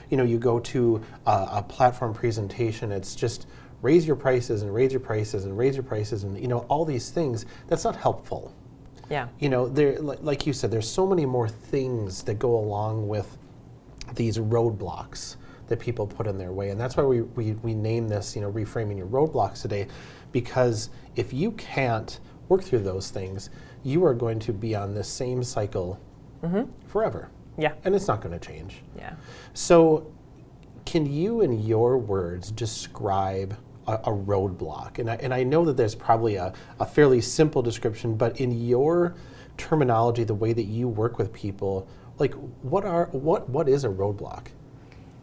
you go to a platform presentation, it's just raise your prices and raise your prices and raise your prices and all these things. That's not helpful. Yeah. There, like you said, there's so many more things that go along with these roadblocks that people put in their way, and that's why we name this reframing your roadblocks today, because if you can't work through those things, you are going to be on this same cycle forever. Yeah. And it's not going to change. Yeah. So can you, in your words, describe a roadblock? And I know that there's probably a fairly simple description, but in your terminology, the way that you work with people, like what is a roadblock?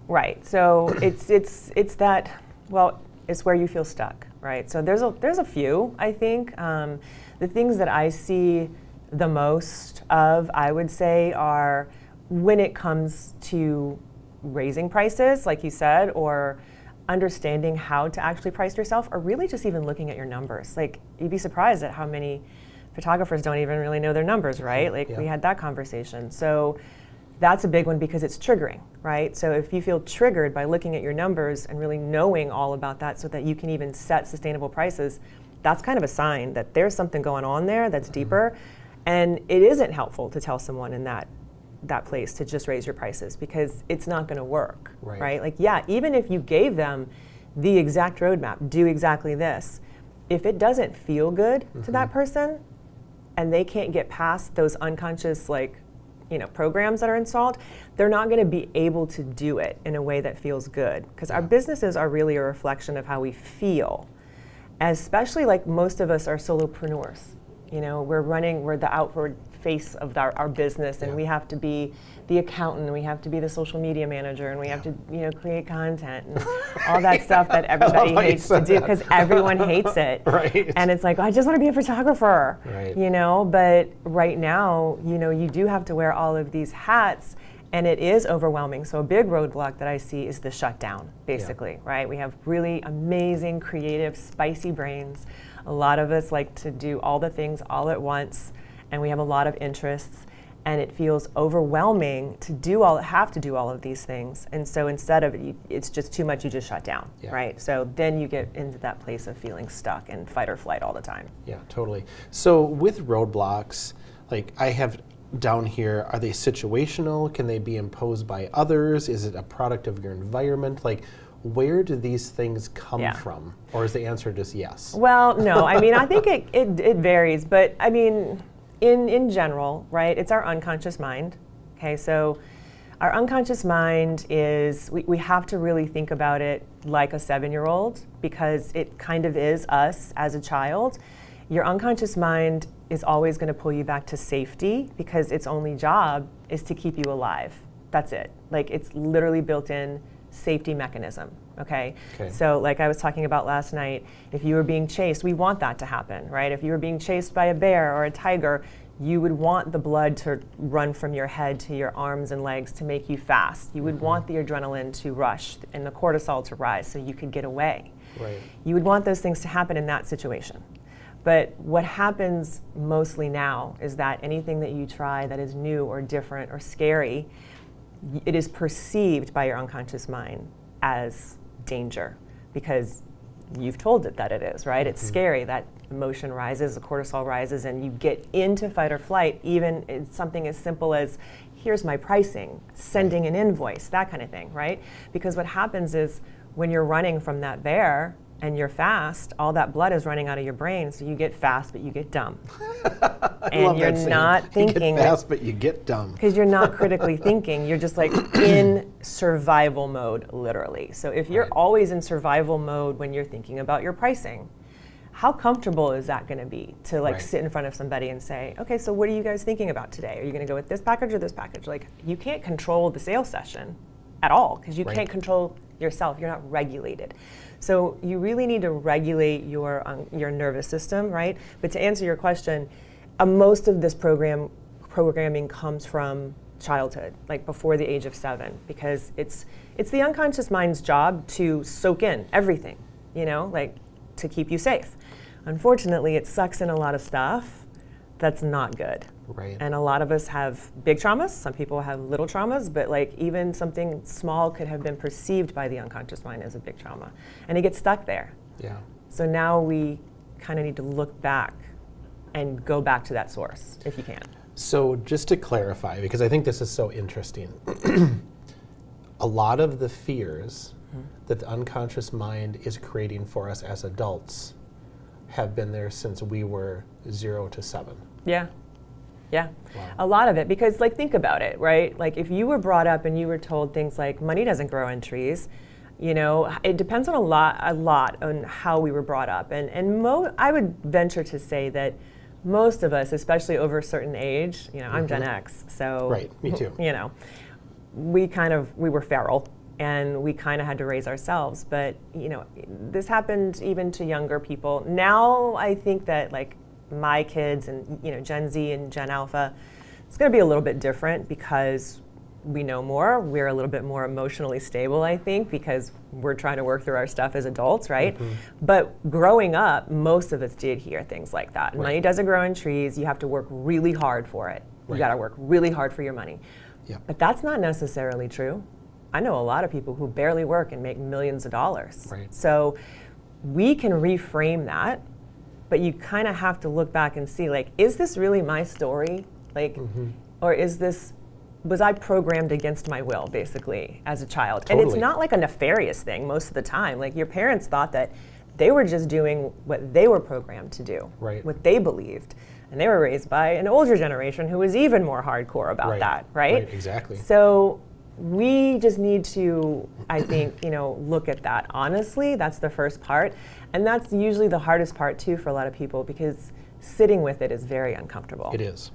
Right. So it's that, well, it's where you feel stuck, right? So there's a few, I think. The things that I see the most of, I would say, are when it comes to raising prices, like you said, or understanding how to actually price yourself, or really just even looking at your numbers. Like, you'd be surprised at how many photographers don't even really know their numbers, right? Like, we had that conversation. So that's a big one because it's triggering, right? So if you feel triggered by looking at your numbers and really knowing all about that so that you can even set sustainable prices, that's kind of a sign that there's something going on there that's deeper. And it isn't helpful to tell someone in that place to just raise your prices, because it's not going to work, right? Like, yeah, even if you gave them the exact roadmap, do exactly this, if it doesn't feel good to that person and they can't get past those unconscious programs that are installed, they're not going to be able to do it in a way that feels good, because our businesses are really a reflection of how we feel, especially like most of us are solopreneurs. We're the outward face of our business, and we have to be the accountant, and we have to be the social media manager, and we have to create content and all that stuff that everybody hates to do, because everyone hates it. Right. And it's like, I just want to be a photographer. Right. But right now, you do have to wear all of these hats, and it is overwhelming. So a big roadblock that I see is the shutdown, basically, right? We have really amazing, creative, spicy brains. A lot of us like to do all the things all at once, and we have a lot of interests, and it feels overwhelming to have to do all of these things. And so instead of it's just too much, you just shut down, right? So then you get into that place of feeling stuck and fight or flight all the time. Yeah, totally. So with roadblocks, like I have down here, are they situational? Can they be imposed by others? Is it a product of your environment? Like, where do these things come from? Or is the answer just yes? Well, no. I mean, I think it varies, but I mean, in general, right, it's our unconscious mind. Okay, so our unconscious mind is, we have to really think about it like a 7-year-old, because it kind of is us as a child. Your unconscious mind is always going to pull you back to safety, because its only job is to keep you alive. That's it. Like, it's literally built in safety mechanism, okay? So like I was talking about last night, if you were being chased, we want that to happen, right? If you were being chased by a bear or a tiger, you would want the blood to run from your head to your arms and legs to make you fast. You would want the adrenaline to rush and the cortisol to rise so you could get away. Right. You would want those things to happen in that situation. But what happens mostly now is that anything that you try that is new or different or scary, it is perceived by your unconscious mind as danger, because you've told it that it is, right? It's scary. That emotion rises, the cortisol rises, and you get into fight or flight. Even it's something as simple as, here's my pricing, sending an invoice, that kind of thing, right? Because what happens is when you're running from that bear and you're fast, all that blood is running out of your brain, so you get fast, but you get dumb. And you're not thinking. You get fast, but you get dumb. Because you're not critically thinking. You're just like in survival mode, literally. So if you're always in survival mode when you're thinking about your pricing, how comfortable is that going to be to sit in front of somebody and say, okay, so what are you guys thinking about today? Are you going to go with this package or this package? Like, you can't control the sales session at all, because you can't control yourself. You're not regulated. So you really need to regulate your nervous system, right? But to answer your question, most of this programming comes from childhood, like before the age of 7, because it's the unconscious mind's job to soak in everything, like to keep you safe. Unfortunately, it sucks in a lot of stuff that's not good. Right. And a lot of us have big traumas. Some people have little traumas, but like even something small could have been perceived by the unconscious mind as a big trauma, and it gets stuck there. Yeah. So now we kind of need to look back and go back to that source if you can. So just to clarify, because I think this is so interesting, a lot of the fears that the unconscious mind is creating for us as adults have been there since we were 0 to 7. Yeah. Yeah. Wow. A lot of it, because like think about it, right? Like if you were brought up and you were told things like money doesn't grow on trees, you know, it depends on a lot on how we were brought up. And I would venture to say that most of us, especially over a certain age, you know, I'm Gen X, so Right, me too. You know, we were feral and we kind of had to raise ourselves. But, you know, this happened even to younger people. Now I think that like my kids and, you know, Gen Z and Gen Alpha, it's going to be a little bit different because we know more. We're a little bit more emotionally stable, I think, because we're trying to work through our stuff as adults, right? But growing up, most of us did hear things like that. Right. Money doesn't grow on trees. You have to work really hard for it. You Right. got to work really hard for your money. Yeah. But that's not necessarily true. I know a lot of people who barely work and make millions of dollars. Right. So we can reframe that, but you kind of have to look back and see, like, is this really my story? Like, or was I programmed against my will, basically, as a child? Totally. And it's not like a nefarious thing most of the time. Like, your parents thought that they were just doing what they were programmed to do, Right. what they believed. And they were raised by an older generation who was even more hardcore about that, right? Right, exactly. So we just need to, I think, you know, look at that honestly. That's the first part. And that's usually the hardest part, too, for a lot of people, because sitting with it is very uncomfortable. It is.